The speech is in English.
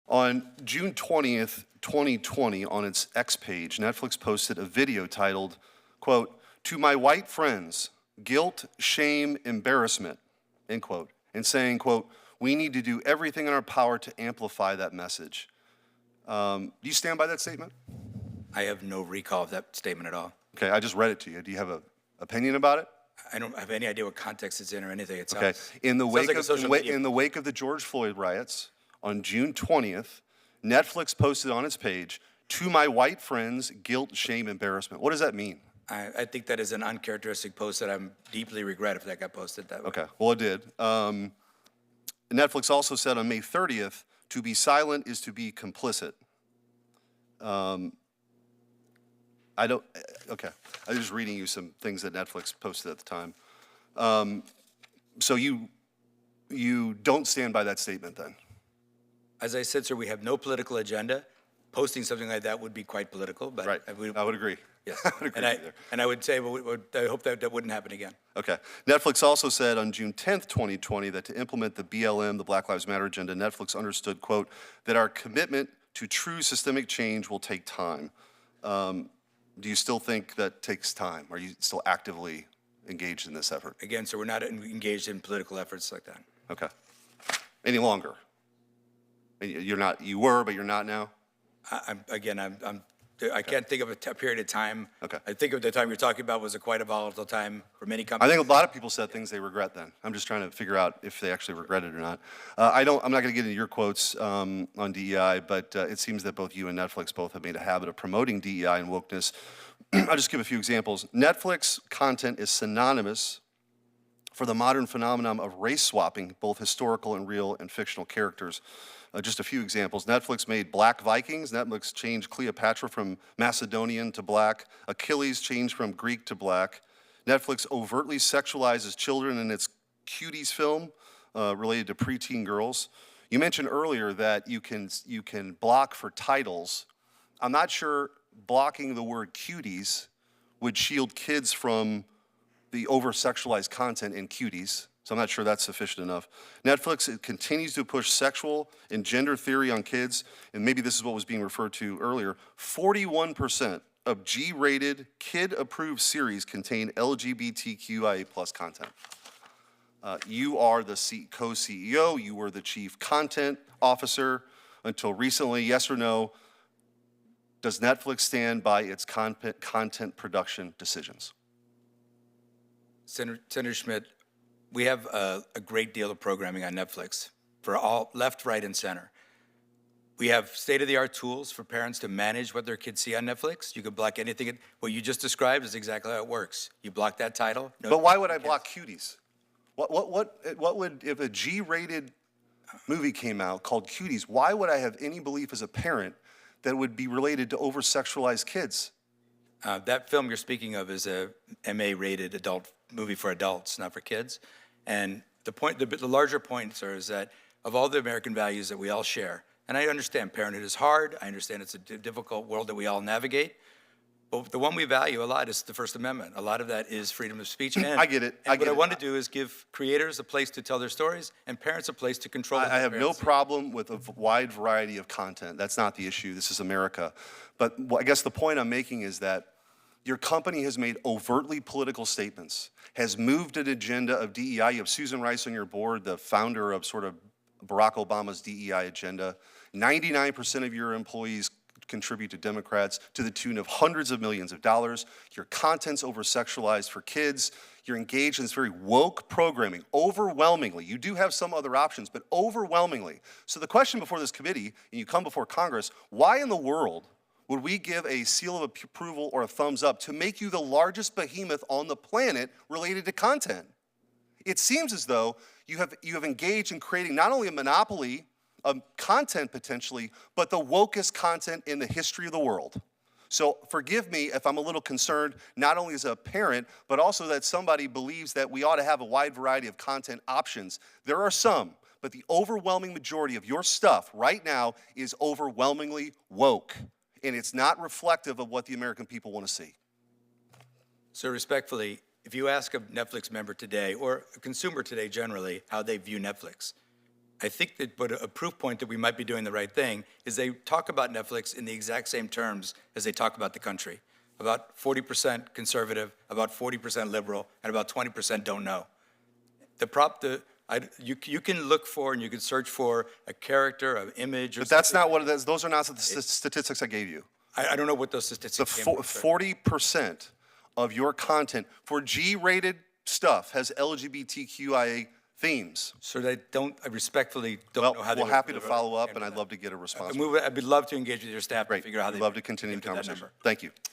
On June 20th, 2020, on its X page, Netflix posted a video titled, quote, "To my white friends, guilt, shame, embarrassment," end quote, and saying, quote, "We need to do everything in our power to amplify that message." Do you stand by that statement? I have no recall of that statement at all. Okay, I just read it to you. Do you have an opinion about it? I don't have any idea what context it's in or anything. It sounds, Okay. In the sounds wake like in the wake of the George Floyd riots on June 20th, Netflix posted on its page, "To my white friends, guilt, shame, embarrassment." What does that mean? I think that is an uncharacteristic post that I'm deeply regret if that got posted that way. Okay, well, it did. Netflix also said on May 30th, "To be silent is to be complicit." I don't, okay. I was just reading you some things that Netflix posted at the time. So you don't stand by that statement then? As I said, sir, we have no political agenda. Posting something like that would be quite political, but Right, I would agree. Yes. I would agree with you there. And I would say, I hope that wouldn't happen again. Okay. Netflix also said on June 10th, 2020, that to implement the BLM, the Black Lives Matter agenda, Netflix understood, quote, "that our commitment to true systemic change will take time." Do you still think that takes time? Are you still actively engaged in this effort? Again, sir, we're not engaged in political efforts like that. Okay. Any longer? You're not, you were, but you're not now? I can't think of a period of time. Okay. I think of the time you're talking about was quite a volatile time for many companies. I think a lot of people said things they regret then. I'm just trying to figure out if they actually regret it or not. I'm not going to get into your quotes on DEI, but it seems that both you and Netflix both have made a habit of promoting DEI and wokeness. I'll just give a few examples. Netflix content is synonymous for the modern phenomenon of race swapping, both historical and real and fictional characters. Just a few examples. Netflix made Black Vikings. Netflix changed Cleopatra from Macedonian to black. Achilles changed from Greek to black. Netflix overtly sexualizes children in its Cuties film related to preteen girls. You mentioned earlier that you can block for titles. I'm not sure blocking the word cuties would shield kids from the over-sexualized content in Cuties. So I'm not sure that's sufficient enough. Netflix continues to push sexual and gender theory on kids, and maybe this is what was being referred to earlier. 41% of G-rated, kid-approved series contain LGBTQIA+ content. You are the co-CEO, you were the chief content officer until recently. Yes or no, does Netflix stand by its content production decisions? Senator Schmidt, we have a great deal of programming on Netflix for all left, right, and center. We have state-of-the-art tools for parents to manage what their kids see on Netflix. You can block anything. What you just described is exactly how it works. You block that title. No, but why would I block Cuties? What would, if a G-rated movie came out called Cuties, why would I have any belief as a parent that would be related to over-sexualized kids? That film you're speaking of is a MA-rated adult movie for adults, not for kids. And the larger point, sir, is that of all the American values that we all share, and I understand parenthood is hard, I understand it's a difficult world that we all navigate, but the one we value a lot is the First Amendment. A lot of that is freedom of speech. And, I get it. What I want to do is give creators a place to tell their stories and parents a place to control. I have no problem with a wide variety of content. That's not the issue. This is America. But I guess the point I'm making is that your company has made overtly political statements, has moved an agenda of DEI. You have Susan Rice on your board, the founder of sort of Barack Obama's DEI agenda. 99% of your employees contribute to Democrats to the tune of hundreds of millions of dollars. Your content's over-sexualized for kids. You're engaged in this very woke programming, overwhelmingly. You do have some other options, but overwhelmingly. So the question before this committee, and you come before Congress, why in the world would we give a seal of approval or a thumbs up to make you the largest behemoth on the planet related to content? It seems as though you have engaged in creating not only a monopoly of content potentially, but the wokest content in the history of the world. So forgive me if I'm a little concerned, not only as a parent, but also that somebody believes that we ought to have a wide variety of content options. There are some, but the overwhelming majority of your stuff right now is overwhelmingly woke. And it's not reflective of what the American people want to see. So respectfully, if you ask a Netflix member today, or a consumer today generally, how they view Netflix, I think that but a proof point that we might be doing the right thing is they talk about Netflix in the exact same terms as they talk about the country. About 40% conservative, about 40% liberal, and about 20% don't know. You can look for and you can search for a character, an image, or But that's not what it is. Those are not the statistics I gave you. I don't know what those statistics came from, sir. 40% of your content for G-rated stuff has LGBTQIA themes. So I respectfully don't Well, know how they we're would happy to deliver follow up, that. and I'd love to get a response. I'd love to engage with your staff to Great. figure out how We'd they love to continue the get to that conversation. number. Thank you.